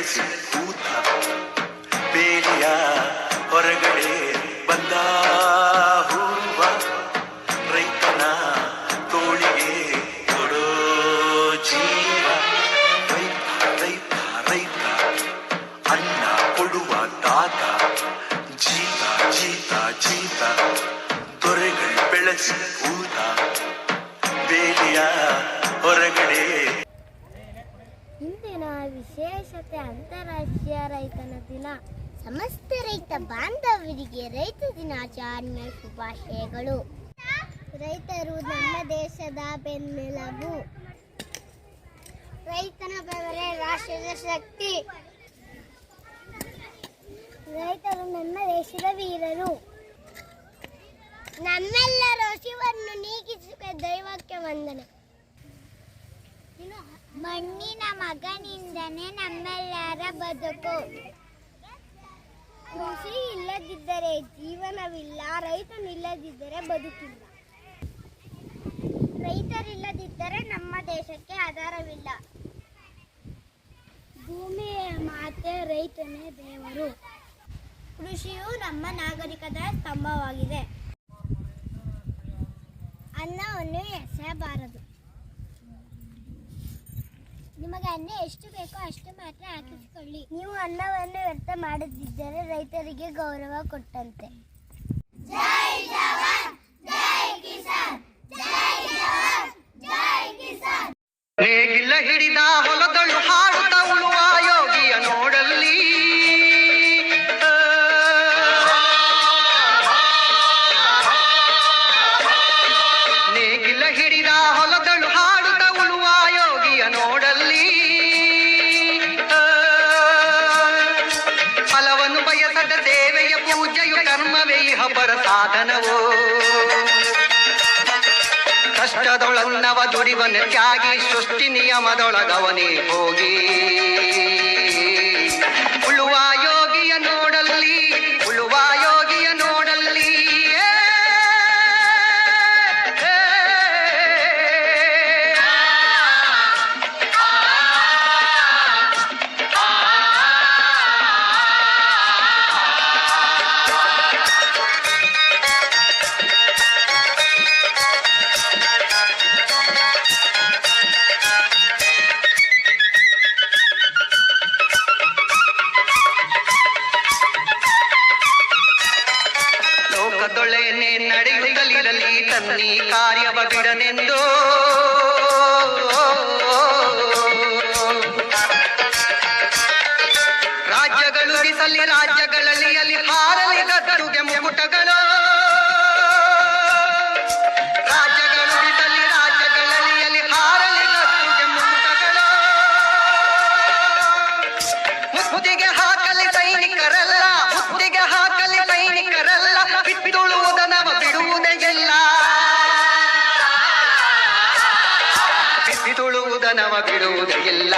ಬೆಳೆಸಿ ಕೂತ ಬೇಲಿಯ ಹೊರಗಡೆ ಬಂದ ಹೂವ ರೈತನ ತೋಳಿಗೆ ಕೊಡೋ ಜೀವ. ರೈತ ರೈತ ರೈತ ಅನ್ನ ಕೊಡುವ ತಾತ ಜೀತ ಜೀತ ಜೀತ ದೊರೆಗಳು ಬೆಳೆಸಿ ಕೂತ ಬೇಲಿಯ ಹೊರಗಡೆ. ಇಂದಿನ ವಿಶೇಷತೆ ಅಂತಾರಾಷ್ಟ್ರೀಯ ರೈತನ ದಿನ. ಸಮಸ್ತ ರೈತ ಬಾಂಧವರಿಗೆ ರೈತ ದಿನಾಚರಣೆ ಶುಭಾಶಯಗಳು. ರೈತರು ನಮ್ಮ ದೇಶದ ಬೆನ್ನೆಲುಬು. ರೈತನ ಬೆವರೇ ರಾಷ್ಟ್ರದ ಶಕ್ತಿ. ರೈತರು ನಮ್ಮ ದೇಶದ ವೀರರು. ನಮ್ಮೆಲ್ಲರ ಹಸಿವನ್ನು ನೀಗಿಸುವ ದೈವಕ್ಕೆ ವಂದನೆ. ಮಣ್ಣಿನ ಮಗನಿಂದನೇ ನಮ್ಮೆಲ್ಲರ ಬದುಕು. ಕೃಷಿ ಇಲ್ಲದಿದ್ದರೆ ಜೀವನವಿಲ್ಲ, ರೈತನಿಲ್ಲದಿದ್ದರೆ ಬದುಕಿಲ್ಲ. ರೈತರಿಲ್ಲದಿದ್ದರೆ ನಮ್ಮ ದೇಶಕ್ಕೆ ಆಧಾರವಿಲ್ಲ. ಭೂಮಿಯ ಮಾತೆ ರೈತನೇ ದೇವರು. ಕೃಷಿಯು ನಮ್ಮ ನಾಗರಿಕದ ಸ್ತಂಭವಾಗಿದೆ. ಅನ್ನವನ್ನು ಎಸೆಯಬಾರದು. ನಿಮಗೆ ಅನ್ನ ಎಷ್ಟು ಬೇಕೋ ಅಷ್ಟು ಮಾತ್ರ ಹಾಕಿಸಿಕೊಳ್ಳಿ. ನೀವು ಅನ್ನವನ್ನು ವ್ಯರ್ಥ ಮಾಡದಿದ್ದರೆ ರೈತರಿಗೆ ಗೌರವ ಕೊಟ್ಟಂತೆ. ಜೈ ಜವಾನ್ ಜೈ ಕಿಸಾನ್, ಜೈ ಜವಾನ್ ಜೈ ಕಿಸಾನ್. ನೇಗಿಲ ಹಿಡಿದ ಹೊಲದಳು ಹಾಡುತ್ತ ಉಳುವ ಯೋಗಿಯ ನೋಡಲ್ಲಿ. ನೇಗಿಲ ಹಿಡಿದ ಹೊಲದಳು ಹಾಡುತ್ತ ಉಳುವ ಯೋಗಿಯ ನೋಡಲ್ಲಿ. ಫಲವನ್ನು ಬಯಸದ ಸೇವೆಯ ಪೂಜೆಯು ಕರ್ಮವೇ ಇಹ ಪರ ಸಾಧನವೋ. ಕಷ್ಟದೊಳನ್ನವ ದುಡಿವನ ತ್ಯಾಗಿ ಸೃಷ್ಟಿ ನಿಯಮದೊಳಗವನೇ ಹೋಗಿ. ಉಳುವ ಯೋಗಿಯ ನೋಡಲ್ಲಿ, ಉಳುವ ಯೋಗಿಯ ನೋಡಲ್ಲಿ. ಲೋಕದೊಳೆನೆ ನಡೆಯುತ್ತಲಿರಲಿ ತನ್ನಿ ಕಾರ್ಯವ ಬಿಡನೆಂದು. ರಾಜ್ಯಗಳು ಬಿಸಲಿ ರಾಜ್ಯಗಳಲ್ಲಿ ಅಲ್ಲಿ ಹಾರಲಿ ಗದ್ದುಗೆ ಮುಕುಟಗಳು. ರಾಜ್ಯಗಳು ಬಿಸಲಿ ರಾಜ್ಯಗಳಲ್ಲಿ ಅಲ್ಲಿ ಹಾರಲಿ ಗದ್ದುಗೆ ಮುಕುಟಗಳು. ಮುತ್ತಿಗೆ ಹಾಕಲಿ ಸೈನಿಕರಲ್ಲ, ಮುತ್ತಿಗೆ ಹಾಕಲಿ ಸೈನಿಕರಲ್ಲ. ಬಿತ್ತುಳುವುದನವ ಬಿಡುವುದೇ ಇಲ್ಲ, ಬಿತ್ತುಳುವುದನವ ಬಿಡುವುದೇ ಇಲ್ಲ.